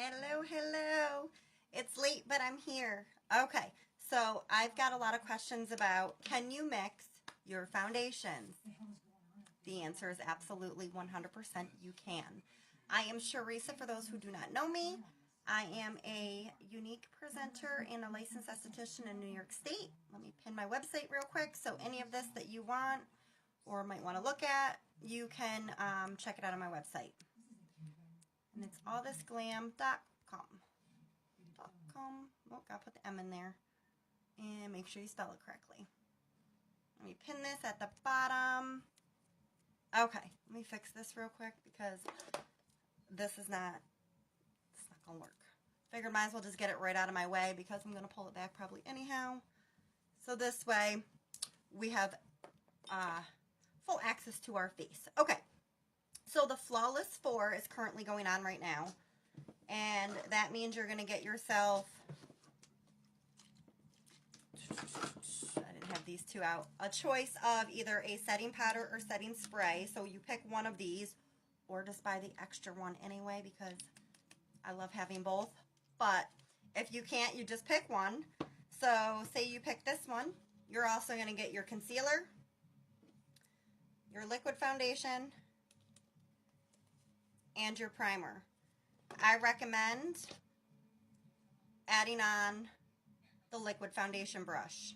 Hello, hello. It's late, but I'm here. Okay, so I've got a lot of questions about, can you mix your foundations? The answer is absolutely 100% you can. I am Sharisa, for those who do not know me. I am a unique presenter and a licensed esthetician in New York State. Let me pin my website real quick, so any of this that you want or might want to look at, you can check it out on my website. And it's allthisglam.com. Oh, gotta put the M in there. And make sure you spell it correctly. Let me pin this at the bottom. Okay, let me fix this real quick because this is not, it's not gonna work. Figured might as well just get it right out of my way because I'm gonna pull it back probably anyhow. So this way we have full access to our face. Okay, so the Flawless 4 is currently going on right now. And that means you're gonna get yourself, I didn't have these two out, a choice of either a setting powder or setting spray. So you pick one of these, or just buy the extra one anyway because I love having both. But if you can't, you just pick one. So say you pick this one, you're also going to get your concealer, your liquid foundation, and your primer. I recommend adding on the liquid foundation brush.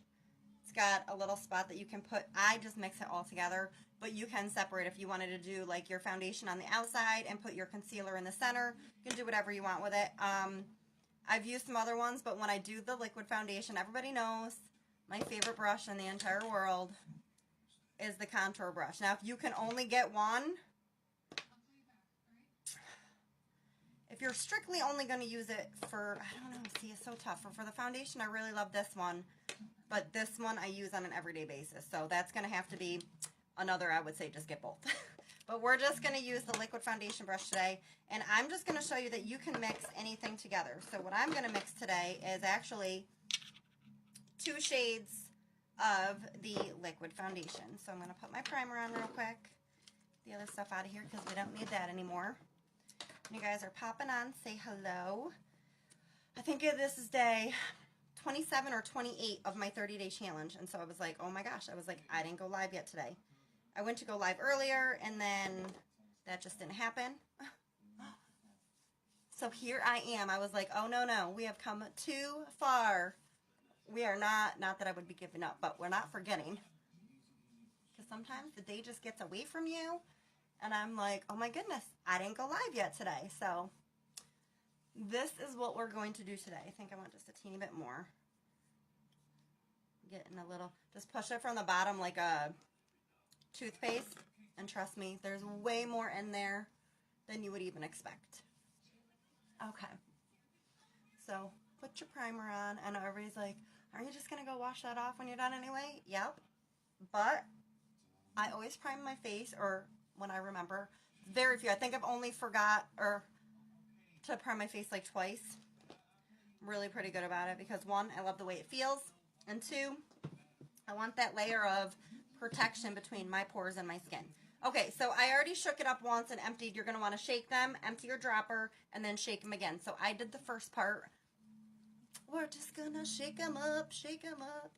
It's got a little spot that you can put, I just mix it all together, but you can separate if you wanted to do like your foundation on the outside and put your concealer in the center. You can do whatever you want with it. I've used some other ones, but when I do the liquid foundation, everybody knows my favorite brush in the entire world is the contour brush. Now, if you can only get one, if you're strictly only going to use it for, I don't know, see, it's so tough. For the foundation, I really love this one. But this one I use on an everyday basis. So that's going to have to be another, I would say, just get both. But we're just going to use the liquid foundation brush today. And I'm just going to show you that you can mix anything together. So what I'm going to mix today is actually 2 shades of the liquid foundation. So I'm going to put my primer on real quick. The other stuff out of here because we don't need that anymore. You guys are popping on. Say hello. I think this is day 27 or 28 of my 30-day challenge. And so I was like, oh my gosh. I was like, I didn't go live yet today. I went to go live earlier and then that just didn't happen. So here I am. I was like, oh no, we have come too far. We are not that I would be giving up, but we're not forgetting. Because sometimes the day just gets away from you. And I'm like, oh my goodness, I didn't go live yet today. So this is what we're going to do today. I think I want just a teeny bit more. Getting a little, just push it from the bottom like a toothpaste. And trust me, there's way more in there than you would even expect. Okay. So put your primer on. I know everybody's like, aren't you just going to go wash that off when you're done anyway? Yep. But I always prime my face, or when I remember. Very few. I think I've only forgot to prime my face like twice. I'm really pretty good about it because 1, I love the way it feels. And 2, I want that layer of protection between my pores and my skin. Okay, so I already shook it up once and emptied. You're going to want to shake them, empty your dropper, and then shake them again. So I did the first part. We're just going to shake them up, shake them up.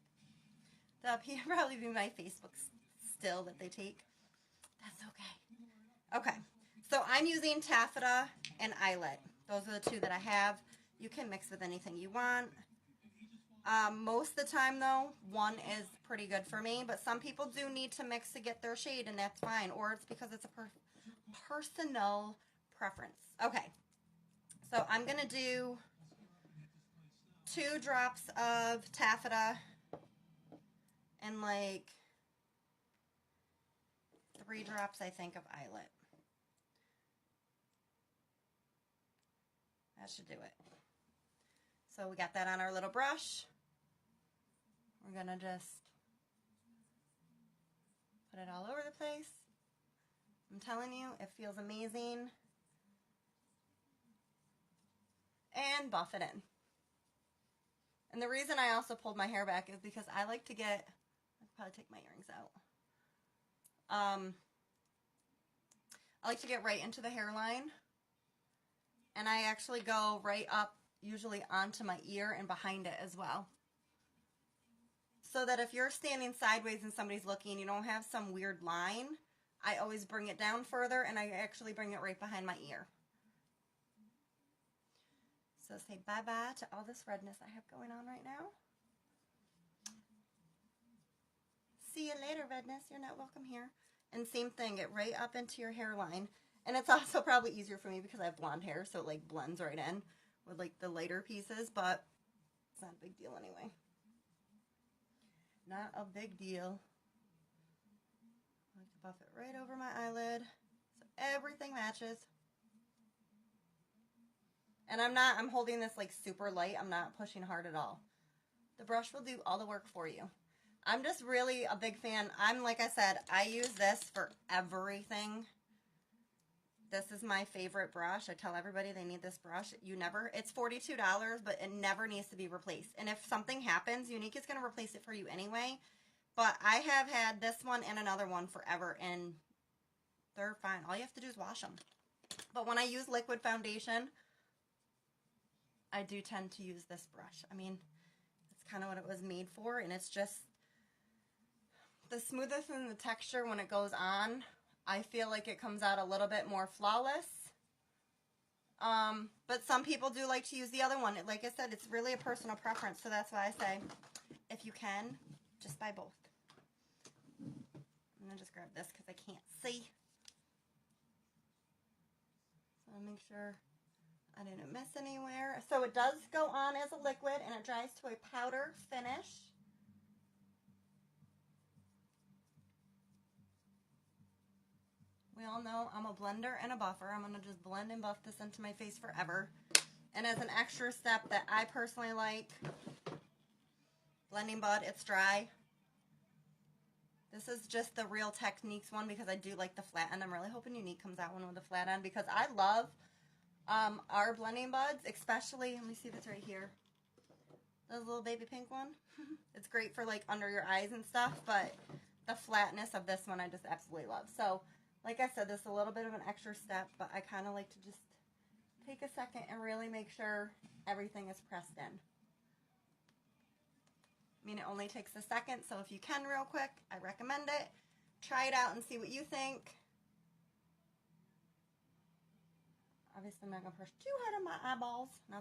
That'll probably be my Facebook still that they take. That's okay. Okay, so I'm using taffeta and eyelet. Those are the 2 that I have. You can mix with anything you want. Most of the time, though, 1 is pretty good for me. But some people do need to mix to get their shade, and that's fine. Or it's because it's a personal preference. Okay, so I'm going to do 2 drops of taffeta and like 3 drops, I think, of eyelet. That should do it. So we got that on our little brush. We're going to just put it all over the place. I'm telling you, it feels amazing. And buff it in. And the reason I also pulled my hair back is because I like to get, I'll probably take my earrings out. I like to get right into the hairline And I actually go right up, usually onto my ear and behind it as well. So that if you're standing sideways and somebody's looking, you don't have some weird line. I always bring it down further, and I actually bring it right behind my ear. So say bye-bye to all this redness I have going on right now. See you later, redness. You're not welcome here. And same thing, get right up into your hairline. And it's also probably easier for me because I have blonde hair, so it like blends right in with like the lighter pieces, but it's not a big deal anyway. Not a big deal. I like to buff it right over my eyelid so everything matches. And I'm holding this like super light. I'm not pushing hard at all. The brush will do all the work for you. I'm just really a big fan. Like I said, I use this for everything. This is my favorite brush. I tell everybody they need this brush. It's $42, but it never needs to be replaced. And if something happens, Younique is going to replace it for you anyway. But I have had this one and another one forever, and they're fine. All you have to do is wash them. But when I use liquid foundation, I do tend to use this brush. I mean, it's kind of what it was made for, and it's just the smoothest in the texture when it goes on. I feel like it comes out a little bit more flawless. But some people do like to use the other one. Like I said, it's really a personal preference, so that's why I say, if you can, just buy both. I'm going to just grab this because I can't see. So I'll make sure I didn't miss anywhere. So it does go on as a liquid, and it dries to a powder finish. We all know I'm a blender and a buffer. I'm going to just blend and buff this into my face forever. And as an extra step that I personally like, Blending Bud, it's dry. This is just the Real Techniques one because I do like the flat end. I'm really hoping Younique comes out one with a flat end because I love our Blending Buds, especially, let me see if it's right here. This little baby pink one. It's great for like under your eyes and stuff, but the flatness of this one I just absolutely love. So, like I said, this is a little bit of an extra step, but I kind of like to just take a second and really make sure everything is pressed in. I mean, it only takes a second, so if you can real quick, I recommend it. Try it out and see what you think. Obviously, I'm not going to push too hard on my eyeballs. Not